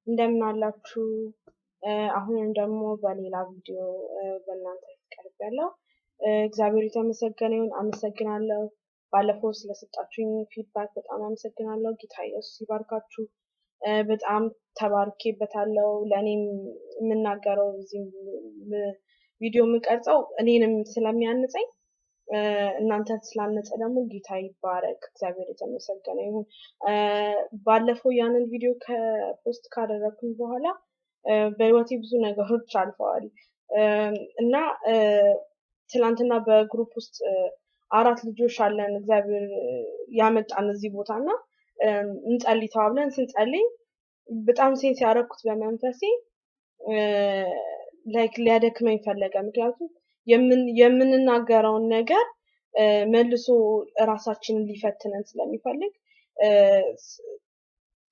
እንደምን አላችሁ አሁን ደግሞ በሌላ ቪዲዮ በእናንተ ቀርቤያለሁ እግዚአብሔር የተመሰገነ ይሁን አመሰግናለሁ ባለፈው ስለሰጣችሁኝ ፊድባክ በጣም አመሰግናለሁ ጌታ ኢየሱስ ይባርካችሁ በጣም ተባርኬበታለሁ ለኔም የምናገረው እዚህ ቪዲዮ የምቀርጸው እኔንም ስለሚያንጸኝ እናንተን ስላነጸ ደግሞ ጌታ ይባረክ እግዚአብሔር የተመሰገነ ይሁን ባለፈው ያንን ቪዲዮ ከፖስት ካደረኩኝ በኋላ በህይወቴ ብዙ ነገሮች አልፈዋል እና ትላንትና በግሩፕ ውስጥ አራት ልጆች አለን እግዚአብሔር ያመጣን እዚህ ቦታና እንጸልይ ተባብለን ስንጸልይ በጣም ሴንስ ያደረኩት በመንፈሴ ላይክ ሊያደክመኝ ፈለገ ምክንያቱም የምንናገረውን ነገር መልሶ ራሳችንን ሊፈትነን ስለሚፈልግ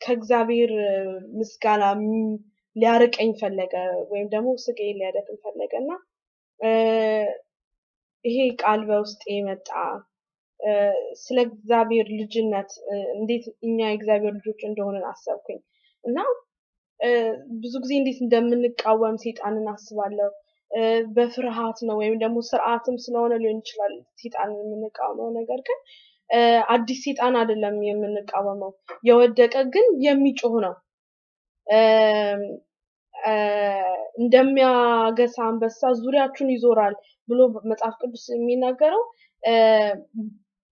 ከእግዚአብሔር ምስጋና ሊያርቀኝ ፈለገ ወይም ደግሞ ስቄ ሊያደክም ፈለገና ይሄ ቃል በውስጤ መጣ ስለ እግዚአብሔር ልጅነት እንዴት እኛ የእግዚአብሔር ልጆች እንደሆነን አሰብኩኝ እና ብዙ ጊዜ እንዴት እንደምንቃወም ሰይጣንን አስባለሁ በፍርሃት ነው ወይም ደግሞ ስርዓትም ስለሆነ ሊሆን ይችላል ሰይጣንን የምንቃወመው ነገር ግን አዲስ ሰይጣን አይደለም የምንቃወመው የወደቀ ግን የሚጮህ ነው እንደሚያገሳ አንበሳ ዙሪያችሁን ይዞራል ብሎ መጽሐፍ ቅዱስ የሚናገረው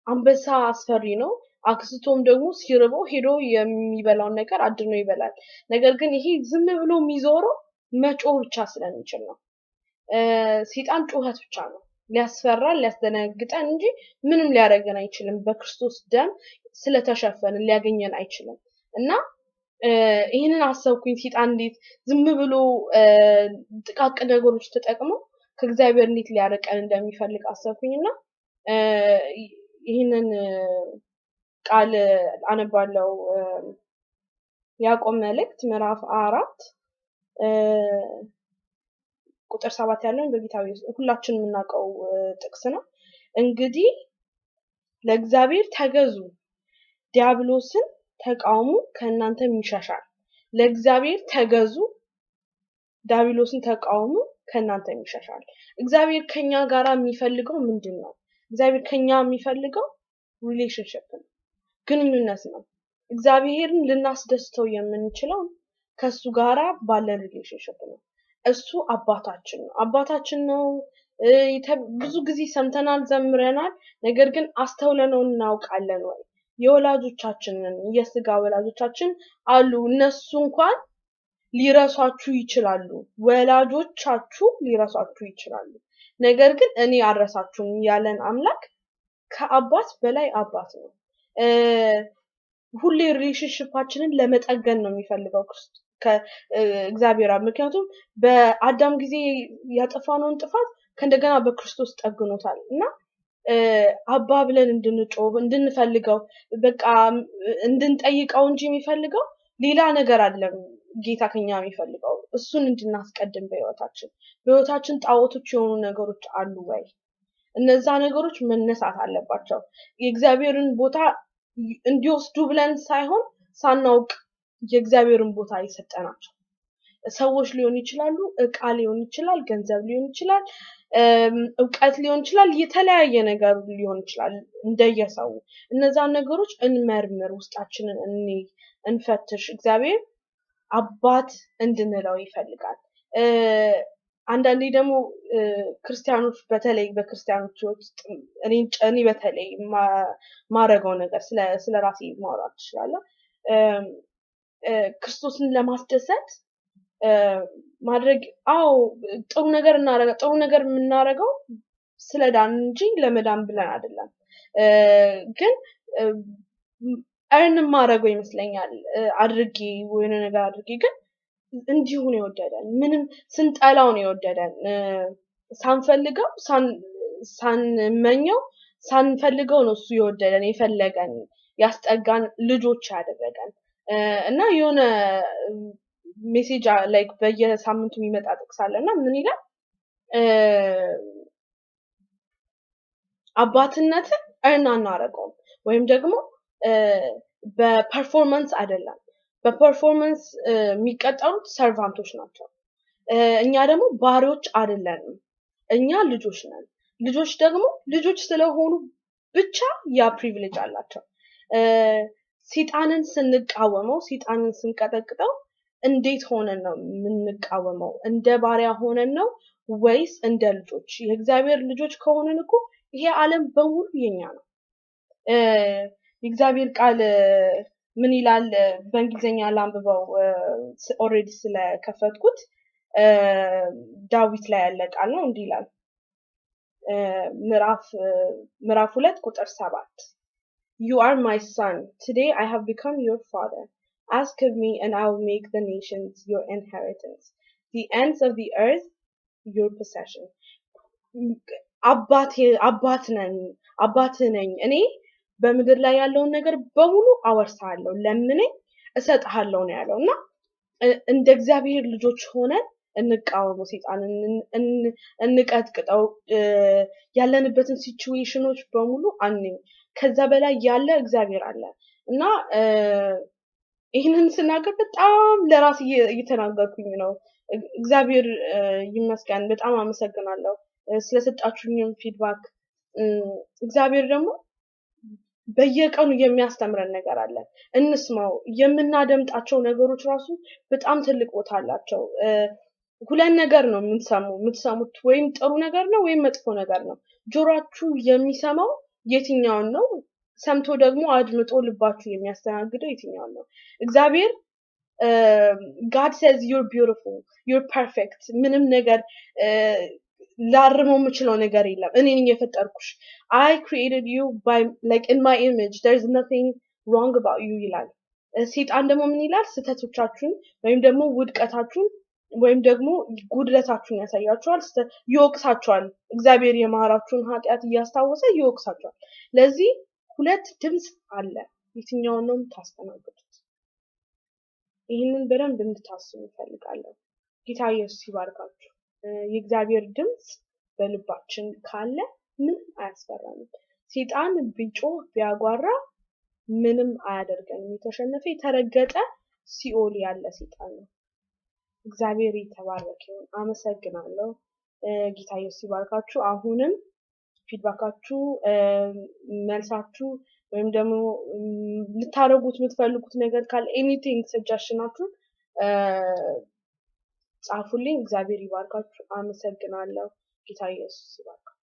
አንበሳ አስፈሪ ነው አክስቶም ደግሞ ሲርበው ሄዶ የሚበላውን ነገር አድኖ ይበላል ነገር ግን ይሄ ዝም ብሎ የሚዞረው መጮህ ብቻ ስለሚችል ነው ሰይጣን ጩኸት ብቻ ነው ሊያስፈራል ሊያስደነግጠን እንጂ ምንም ሊያደርገን አይችልም በክርስቶስ ደም ስለተሸፈነ ሊያገኘን አይችልም እና ይሄንን አሰብኩኝ ሰይጣን እንዴት ዝም ብሎ ጥቃቅ ነገሮች ተጠቅሞ ከእግዚአብሔር እንዴት ሊያርቀን እንደሚፈልግ አሰብኩኝና ይሄንን ቃል አነባለው ያዕቆብ መልእክት ምዕራፍ 4 ቁጥር 7 ያለውን በጌታው ሁላችንም እናቀው ጥቅስ ነው እንግዲህ ለእግዚአብሔር ተገዙ ዲያብሎስን ተቃውሙ ከእናንተም ይሸሻል ለእግዚአብሔር ተገዙ ዲያብሎስን ተቃውሙ ከእናንተም ይሸሻል እግዚአብሔር ከኛ ጋራ የሚፈልገው ምንድነው እግዚአብሔር ከኛ የሚፈልገው ሪሌሽንሺፕ ነው ግንኙነት ነው እግዚአብሔርን ልናስደስተው የምንችለው ከሱ ጋራ ባለ ሪሌሽንሺፕ ነው እሱ አባታችን ነው ብዙ ጊዜ ሰምተናል ዘምረናል ነገር ግን አስተውለነው እናውቃለን ወይ የወላጆቻችንን የስጋ ወላጆቻችን አሉ እነሱ እንኳን ሊረሷችሁ ይችላሉ ወላጆቻችሁ ሊረሷችሁ ይችላሉ ነገር ግን እኔ አረሳችሁም ያለን አምላክ ከአባት በላይ አባት ነው ሁሌ ሪሌሽንሺፓችንን ለመጠገን ነው የሚፈልገው ከእግዚአብሔር ምክንያቱም በአዳም ጊዜ ያጠፋነውን ጥፋት ከእንደገና በክርስቶስ ጠግኖታል እና አባ ብለን እንድንጮህ እንድንፈልገው በቃ እንድንጠይቀው እንጂ የሚፈልገው ሌላ ነገር አይደለም ጌታ ከኛ የሚፈልገው እሱን እንድናስቀድም በህይወታችን ጣዖቶች የሆኑ ነገሮች አሉ ወይ እነዛ ነገሮች መነሳት አለባቸው የእግዚአብሔርን ቦታ እንዲወስዱ ብለን ሳይሆን ሳናውቅ የእግዚአብሔርን ቦታ ይሰጠናቸው ሰዎች ሊሆን ይችላሉ እቃ ሊሆን ይችላል ገንዘብ ሊሆን ይችላል ዕውቀት ሊሆን ይችላል የተለያየ ነገር ሊሆን ይችላል እንደየሰው እነዛ ነገሮች እንመርምር ውስጣችንን እንፈትሽ እግዚአብሔር አባት እንድንለው ይፈልጋል አንዳንዴ ደግሞ ክርስቲያኖች በተለይ በክርስቲያኖች ውስጥ እኔ በተለይ ማረጋው ነገር ስለራሴ ማውራት ይችላል ክርስቶስን ለማስደሰት ማድረግ ጥሩ ነገር የምናረገው ስለዳን እንጂ ለመዳን ብለን አይደለም ግን አይን ማረገው ይመስለኛል አድርጌ ወይነ ነገር አድርጌ ግን እንዲሁ ነው የወደደን ምንም ስንጠላው ነው የወደደን ሳንፈልገው ሳንመኘው ሳንፈልገው ነው እሱ የወደደን የፈለገን ያስጠጋን ልጆች ያደረገን እና የሆነ ሜሴጅ ላይክ በየሳምንቱ የሚመጣ ጥቅስ አለና ምን ይላል አባትነትን እናናረገው ወይም ደግሞ በፐርፎርማንስ አይደለም በፐርፎርማንስ የሚቀጠሩት ሰርቫንቶች ናቸው። እኛ ደግሞ ባሪዎች አይደለንም። እኛ ልጆች ነን። ልጆች ደግሞ ልጆች ስለሆኑ ብቻ ያ ፕሪቪሌጅ አላቸው። ሰይጣንን ስንቃወመው ሰይጣንን ስንቀጠቅጠው እንዴት ሆነን ነው የምንቃወመው? እንደ ባሪያ ሆነን ነው ወይስ እንደ ልጆች? የእግዚአብሔር ልጆች ከሆነን እኮ ይሄ ዓለም በሙሉ የኛ ነው። የእግዚአብሔር ቃል ምን ይላል? በእንግሊዘኛ ላንብበው ኦሬዲ ስለከፈትኩት ዳዊት ላይ ያለ ቃል ነው። እንዲህ ይላል ምዕራፍ 2 ቁጥር 7 You are my son. Today I have become your father. Ask of me and I will make the nations your inheritance. The ends of the earth your possession. አባት ነኝ እኔ በምድር ላይ ያለውን ነገር በሙሉ አወርሳለሁ ለምነኝ እሰጥሃለሁ ነው ያለውና እንደ እግዚአብሔር ልጆች ሆነን እንቃወመው ሰይጣንን እንቀጥቅጠው ያለንበትን ሲቹዌሽኖች በሙሉ ከዛ በላይ ያለ እግዚአብሔር አለ እና ይሄንን ስናገር በጣም ለራስ እየተናገርኩኝ ነው። እግዚአብሔር ይመስገን በጣም አመሰግናለሁ ስለሰጣችሁኝም ፊድባክ። እግዚአብሔር ደግሞ በየቀኑ የሚያስተምረን ነገር አለ። እንስማው። የምናደምጣቸው ነገሮች ራሱ በጣም ትልቅ ቦታ አላቸው። ሁለት ነገር ነው የምትሰሙት ወይም ጥሩ ነገር ነው ወይም መጥፎ ነገር ነው። ጆሮአችሁ የሚሰማው የትኛውን ነው? ሰምቶ ደግሞ አድምጦ ልባችሁ የሚያስተናግደው የትኛውን ነው? እግዚአብሔር God says you're beautiful, you're perfect. ምንም ነገር ላርመው የምችለው ነገር የለም። እኔ ነኝ የፈጠርኩሽ። I created you by like in my image. There's nothing wrong about you ይላል። ሰይጣን ደግሞ ምን ይላል? ስህተቶቻችሁን ወይም ደግሞ ውድቀታችሁን ወይም ደግሞ ጉድለታችሁን ያሳያችኋል፣ ይወቅሳችኋል። እግዚአብሔር የማራችሁን ኃጢአት እያስታወሰ ይወቅሳችኋል። ለዚህ ሁለት ድምጽ አለ። የትኛውን ነው የምታስተናግዱት? ይህንን በደንብ እንድታስቡ እፈልጋለሁ። ጌታ ኢየሱስ ይባርካችሁ። የእግዚአብሔር ድምጽ በልባችን ካለ ምንም አያስፈራንም። ሰይጣን ቢጮህ ቢያጓራ ምንም አያደርገንም። የተሸነፈ የተረገጠ ሲኦል ያለ ሰይጣን ነው። እግዚአብሔር የተባረከ ይሁን። አመሰግናለሁ። ጌታ ኢየሱስ ይባርካችሁ። አሁንም ፊድባካችሁ መልሳችሁ ወይም ደግሞ ልታረጉት የምትፈልጉት ነገር ካለ ኤኒቲንግ ሰጀሽናችሁ ጻፉልኝ። እግዚአብሔር ይባርካችሁ። አመሰግናለሁ። ጌታ ኢየሱስ ይባርካችሁ።